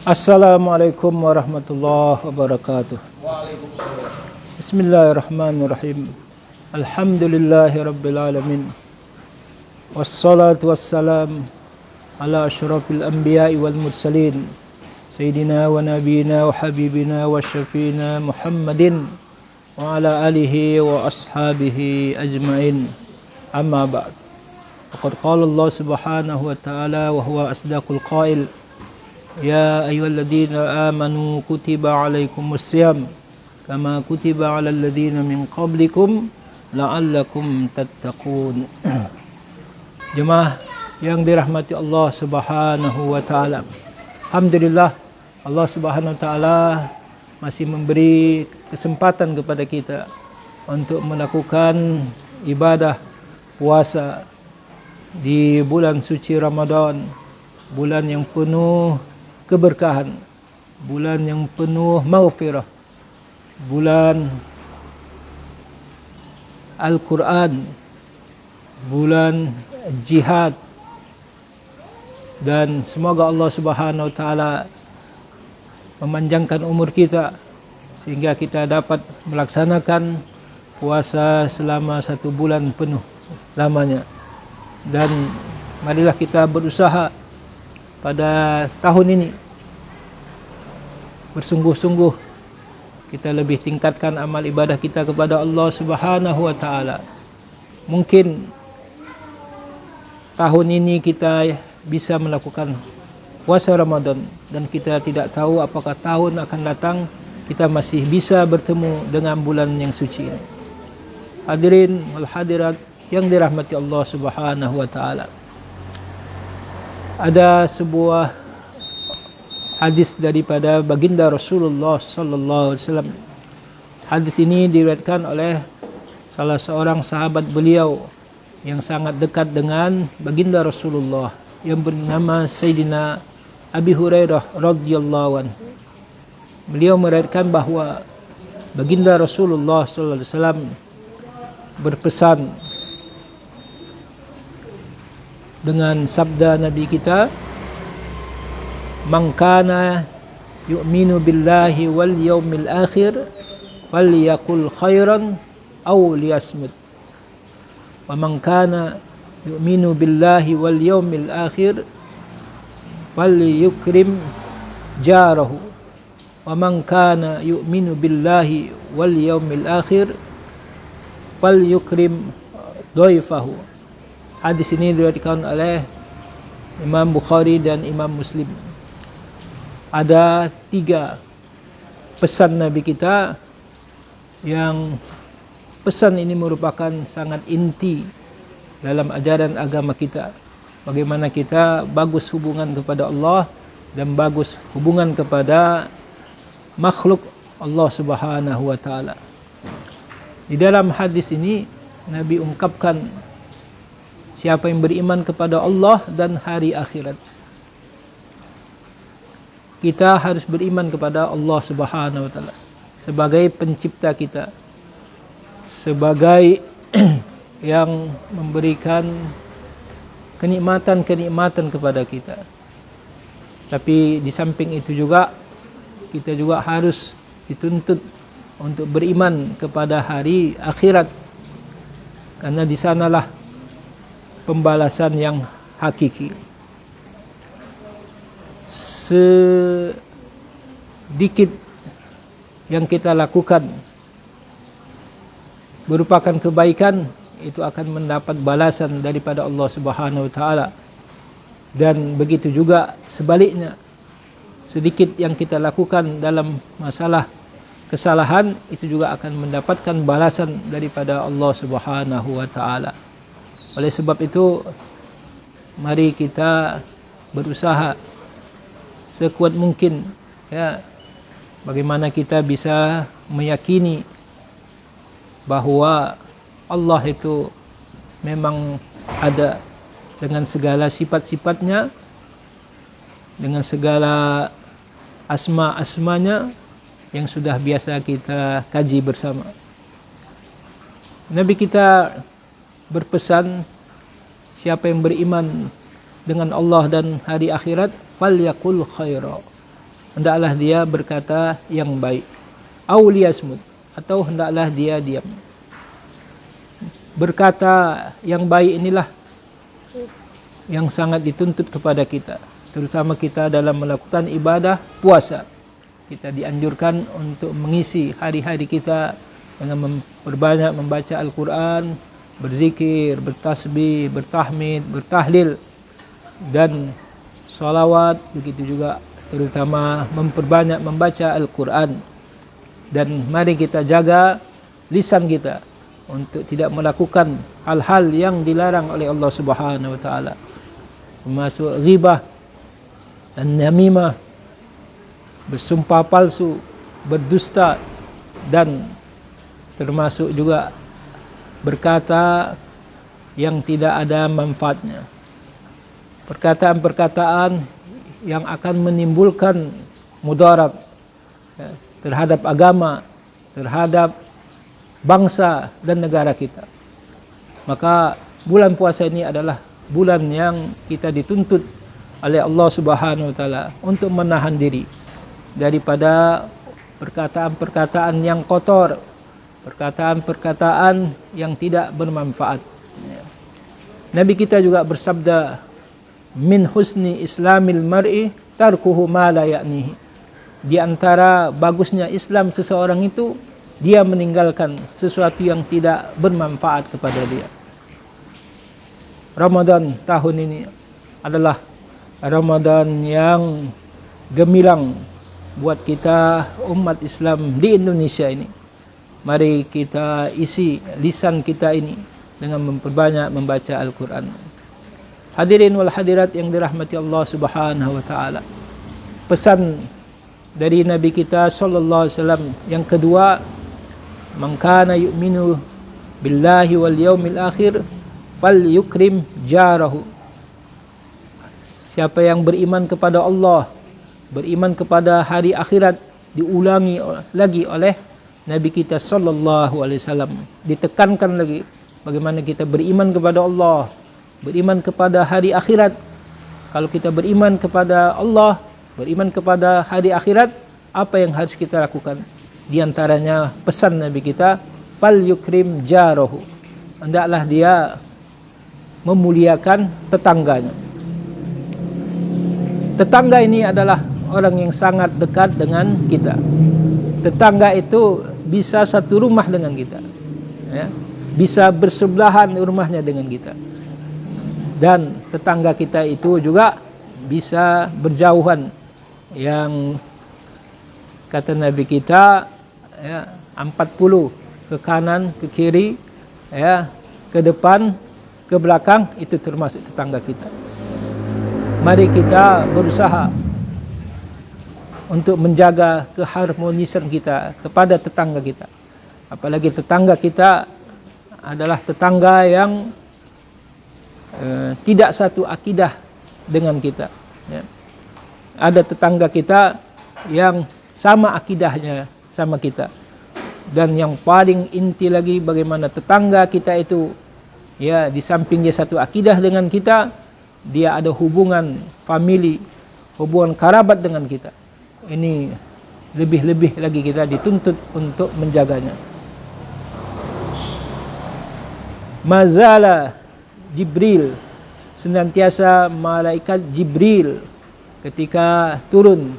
Assalamualaikum warahmatullahi wabarakatuh. Waalaikumsalam. Bismillahirrahmanirrahim. Alhamdulillahi rabbil alamin. Wassalatu wassalam ala asyrafil anbiya'i wal mursalin. Sayyidina wa nabiyina wa habibina wa syafiina Muhammadin wa ala alihi wa ashabihi ajma'in. Amma ba'd. Faqad qala Allah subhanahu wa ta'ala wa huwa asdaqul qail. Ya ayyuhalladzina amanu kutiba alaikumus syiyam kama kutiba alal ladzina min qablikum la'allakum tattaqun. Jemaah yang dirahmati Allah Subhanahu wa taala. Alhamdulillah Allah Subhanahu wa taala masih memberi kesempatan kepada kita untuk melakukan ibadah puasa di bulan suci Ramadan, bulan yang penuh keberkahan, bulan yang penuh maghfirah, bulan Al-Quran, bulan jihad, dan semoga Allah Subhanahu wa taala memanjangkan umur kita sehingga kita dapat melaksanakan puasa selama 1 bulan penuh lamanya. Dan marilah kita berusaha pada tahun ini bersungguh-sungguh kita lebih tingkatkan amal ibadah kita kepada Allah Subhanahu wa taala. Mungkin tahun ini kita bisa melakukan puasa Ramadan dan kita tidak tahu apakah tahun akan datang kita masih bisa bertemu dengan bulan yang suci ini. Hadirin wal hadirat yang dirahmati Allah Subhanahu wa taala. Ada sebuah hadis daripada baginda Rasulullah sallallahu alaihi wasallam. Hadis ini diriwayatkan oleh salah seorang sahabat beliau yang sangat dekat dengan baginda Rasulullah yang bernama Sayyidina Abi Hurairah radhiyallahu anhu. Beliau meriwayatkan bahawa baginda Rasulullah sallallahu alaihi wasallam berpesan dengan sabda Nabi kita, "Man kana yu'minu billahi wal yawmil akhir falyaqul khairan aw liyasmut. Wa man kana yu'minu billahi wal yawmil akhir falyukrim jarahu. Wa man kana yu'minu billahi wal yawmil akhir falyukrim dhaifahu." Hadis ini diriwayatkan oleh Imam Bukhari dan Imam Muslim. Ada 3 pesan Nabi kita yang pesan ini merupakan sangat inti dalam ajaran agama kita. Bagaimana kita bagus hubungan kepada Allah dan bagus hubungan kepada makhluk Allah Subhanahu wa taala. Di dalam hadis ini Nabi ungkapkan siapa yang beriman kepada Allah dan hari akhirat. Kita harus beriman kepada Allah Subhanahu wa taala sebagai pencipta kita, sebagai yang memberikan kenikmatan-kenikmatan kepada kita. Tapi di samping itu juga kita juga harus dituntut untuk beriman kepada hari akhirat, karena di sanalah pembalasan yang hakiki. Sedikit yang kita lakukan merupakan kebaikan, itu akan mendapat balasan daripada Allah Subhanahu wa taala. Dan begitu juga sebaliknya, sedikit yang kita lakukan dalam masalah kesalahan, itu juga akan mendapatkan balasan daripada Allah Subhanahu wa taala. Oleh sebab itu, mari kita berusaha sekuat mungkin, ya, bagaimana kita bisa meyakini bahawa Allah itu memang ada dengan segala sifat-sifatnya, dengan segala asma-asmanya yang sudah biasa kita kaji bersama. Nabi kita berpesan, siapa yang beriman dengan Allah dan hari akhirat, falyaqul khaira, hendaklah dia berkata yang baik. Au liyasmut, atau hendaklah dia diam. Berkata yang baik inilah yang sangat dituntut kepada kita, terutama kita dalam melakukan ibadah puasa. Kita dianjurkan untuk mengisi hari-hari kita dengan berbanyak membaca Al-Quran, berzikir, bertasbih, bertahmid, bertahlil, dan salawat. Begitu juga terutama memperbanyak membaca Al-Quran. Dan mari kita jaga lisan kita untuk tidak melakukan hal-hal yang dilarang oleh Allah Subhanahu wa taala, termasuk ghibah dan namimah, bersumpah palsu, berdusta, dan termasuk juga berkata yang tidak ada manfaatnya. Perkataan-perkataan yang akan menimbulkan mudarat terhadap agama, terhadap bangsa dan negara kita. Maka bulan puasa ini adalah bulan yang kita dituntut oleh Allah Subhanahu wa taala untuk menahan diri daripada perkataan-perkataan yang kotor, perkataan-perkataan yang tidak bermanfaat. Nabi kita juga bersabda, min husni islamil mar'i tarkuhu ma la ya'nihi. Di antara bagusnya Islam seseorang itu, dia meninggalkan sesuatu yang tidak bermanfaat kepada dia. Ramadan tahun ini adalah Ramadan yang gemilang buat kita umat Islam di Indonesia ini. Mari kita isi lisan kita ini dengan memperbanyak membaca Al-Quran. Hadirin wal hadirat yang dirahmati Allah Subhanahu wa taala. Pesan dari Nabi kita sallallahu alaihi wasallam yang kedua, man kana yu'minu billahi wal yaumil akhir falyukrim jarahu. Siapa yang beriman kepada Allah, beriman kepada hari akhirat, diulangi lagi oleh Nabi kita sallallahu alaihi wasallam, ditekankan lagi bagaimana kita beriman kepada Allah, beriman kepada hari akhirat. Kalau kita beriman kepada Allah, beriman kepada hari akhirat, apa yang harus kita lakukan? Di antaranya pesan Nabi kita, fal yukrim jarahu, hendaklah dia memuliakan tetangganya. Tetangga ini adalah orang yang sangat dekat dengan kita. Tetangga itu bisa satu rumah dengan kita, ya, bisa bersebelahan rumahnya dengan kita, dan tetangga kita itu juga bisa berjauhan. Yang kata Nabi kita, ya, 40 ke kanan, ke kiri, ya, ke depan, ke belakang, itu termasuk tetangga kita. Mari kita berusaha untuk menjaga keharmonisan kita kepada tetangga kita. Apalagi tetangga kita adalah tetangga yang tidak satu akidah dengan kita, ya. Ada tetangga kita yang sama akidahnya sama kita. Dan yang paling inti lagi, bagaimana tetangga kita itu, ya, di samping dia satu akidah dengan kita, dia ada hubungan famili, hubungan kerabat dengan kita. Ini lebih-lebih lagi kita dituntut untuk menjaganya. Mazala Jibril, senantiasa malaikat Jibril ketika turun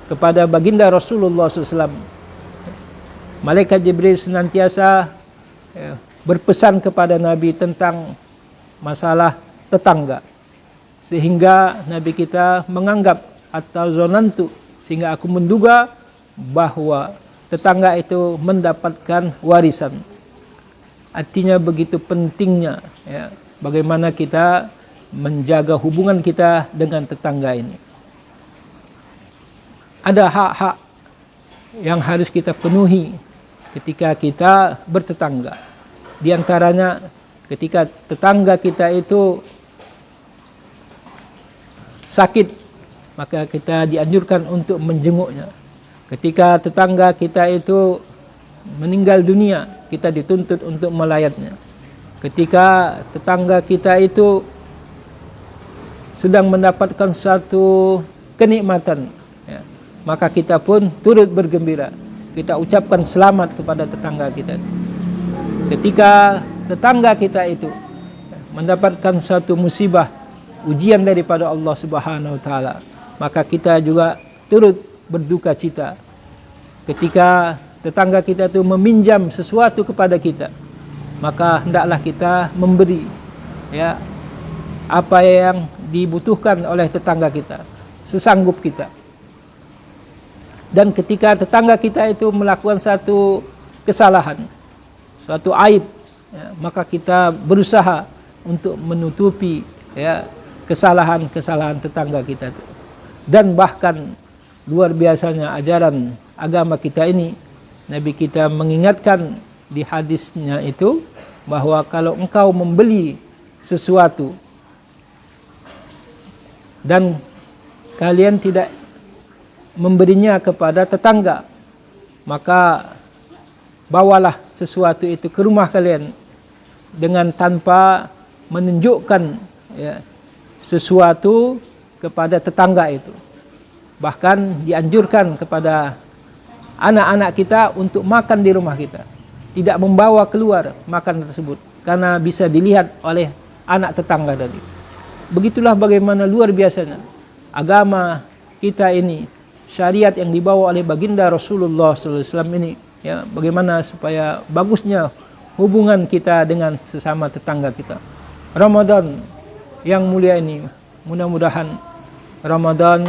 kepada baginda Rasulullah SAW, malaikat Jibril senantiasa berpesan kepada Nabi tentang masalah tetangga, sehingga Nabi kita menganggap atau zonantu, sehingga aku menduga bahwa tetangga itu mendapatkan warisan. Artinya begitu pentingnya, ya, bagaimana kita menjaga hubungan kita dengan tetangga ini. Ada hak-hak yang harus kita penuhi ketika kita bertetangga. Di antaranya ketika tetangga kita itu sakit, maka kita dianjurkan untuk menjenguknya. Ketika tetangga kita itu meninggal dunia, kita dituntut untuk melayatnya. Ketika tetangga kita itu sedang mendapatkan satu kenikmatan, ya, maka kita pun turut bergembira. Kita ucapkan selamat kepada tetangga kita. Ketika tetangga kita itu mendapatkan satu musibah, ujian daripada Allah Subhanahu wa taala, maka kita juga turut berduka cita. Ketika tetangga kita itu meminjam sesuatu kepada kita, maka hendaklah kita memberi, ya, apa yang dibutuhkan oleh tetangga kita sesanggup kita. Dan ketika tetangga kita itu melakukan satu kesalahan, suatu aib, ya, maka kita berusaha untuk menutupi, ya, kesalahan-kesalahan tetangga kita itu. Dan bahkan luar biasanya ajaran agama kita ini, Nabi kita mengingatkan di hadisnya itu bahwa kalau engkau membeli sesuatu dan kalian tidak memberinya kepada tetangga, maka bawalah sesuatu itu ke rumah kalian dengan tanpa menunjukkan, ya, sesuatu kepada tetangga itu. Bahkan dianjurkan kepada anak-anak kita untuk makan di rumah kita, tidak membawa keluar makan tersebut, karena bisa dilihat oleh anak tetangga tadi. Begitulah bagaimana luar biasanya agama kita ini, syariat yang dibawa oleh baginda Rasulullah SAW ini, ya, bagaimana supaya bagusnya hubungan kita dengan sesama tetangga kita. Ramadan yang mulia ini, mudah-mudahan Ramadan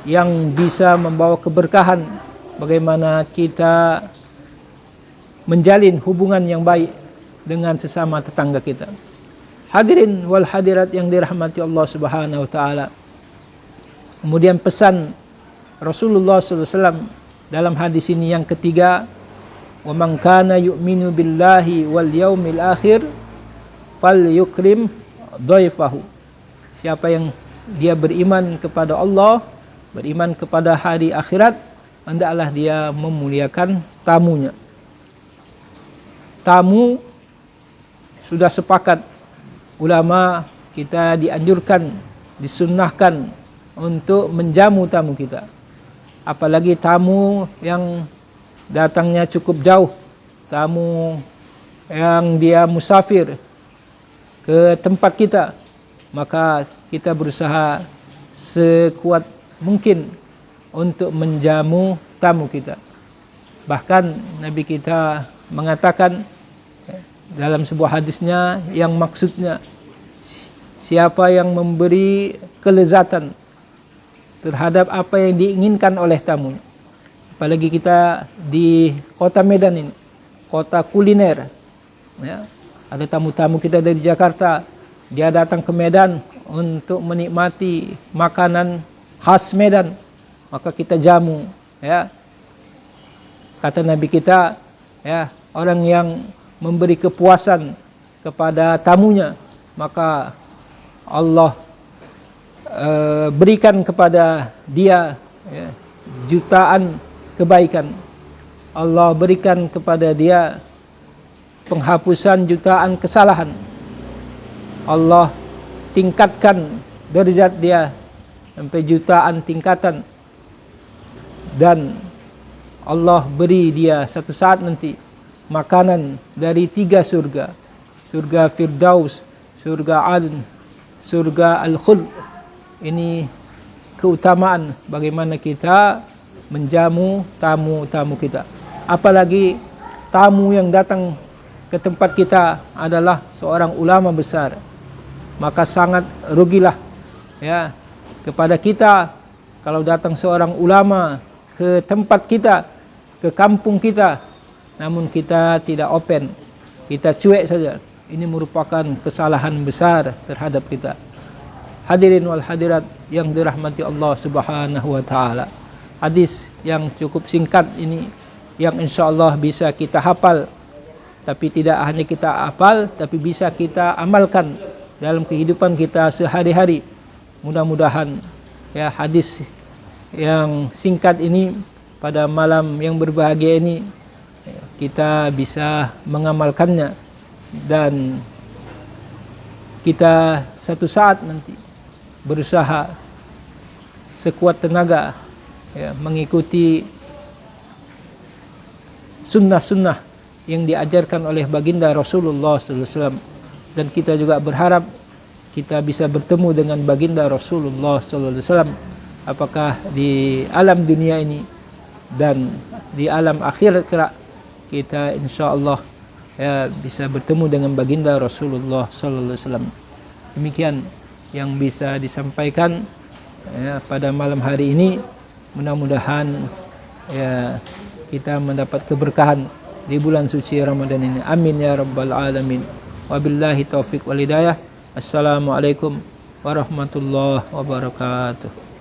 yang bisa membawa keberkahan, bagaimana kita menjalin hubungan yang baik dengan sesama tetangga kita. Hadirin wal hadirat yang dirahmati Allah Subhanahu wa taala. Kemudian pesan Rasulullah SAW dalam hadis ini yang ketiga, wa man kana yu'minu billahi wal yaumil akhir falyukrim dhaifahu. Siapa yang dia beriman kepada Allah, beriman kepada hari akhirat, hendaklah dia memuliakan tamunya. Tamu sudah sepakat ulama kita dianjurkan, disunnahkan untuk menjamu tamu kita. Apalagi tamu yang datangnya cukup jauh, tamu yang dia musafir ke tempat kita, maka kita berusaha sekuat mungkin untuk menjamu tamu kita. Bahkan Nabi kita mengatakan dalam sebuah hadisnya yang maksudnya, siapa yang memberi kelezatan terhadap apa yang diinginkan oleh tamu. Apalagi kita di kota Medan ini, kota kuliner, ya. Ada tamu-tamu kita dari Jakarta, dia datang ke Medan untuk menikmati makanan khas Medan, maka kita jamu, ya. Kata Nabi kita, ya, orang yang memberi kepuasan kepada tamunya, maka Allah berikan kepada dia, ya, jutaan kebaikan. Allah berikan kepada dia penghapusan jutaan kesalahan. Allah tingkatkan derajat dia sampai jutaan tingkatan. Dan Allah beri dia satu saat nanti makanan dari 3 surga. Surga Firdaus, surga Adn, surga Al-Khuld. Ini keutamaan bagaimana kita menjamu tamu-tamu kita. Apalagi tamu yang datang ke tempat kita adalah seorang ulama besar, maka sangat rugilah, ya, kepada kita kalau datang seorang ulama ke tempat kita, ke kampung kita, namun kita tidak open, kita cuek saja. Ini merupakan kesalahan besar terhadap kita. Hadirin wal hadirat yang dirahmati Allah Subhanahu wa taala. Hadis yang cukup singkat ini yang insyaallah bisa kita hafal, tapi tidak hanya kita hafal, tapi bisa kita amalkan dalam kehidupan kita sehari-hari. Mudah-mudahan, ya, hadis yang singkat ini pada malam yang berbahagia ini kita bisa mengamalkannya, dan kita satu saat nanti berusaha sekuat tenaga ya, mengikuti sunnah-sunnah yang diajarkan oleh baginda Rasulullah SAW, dan kita juga berharap kita bisa bertemu dengan baginda Rasulullah SAW, apakah di alam dunia ini dan di alam akhirat kelak, kita insya-Allah ya bisa bertemu dengan baginda Rasulullah SAW. Demikian yang bisa disampaikan ya, pada malam hari ini. Mudah-mudahan ya kita mendapat keberkahan di bulan suci Ramadan ini. Amin ya rabbal alamin. Wabillahi taufik wal hidayah. Assalamualaikum warahmatullahi wabarakatuh.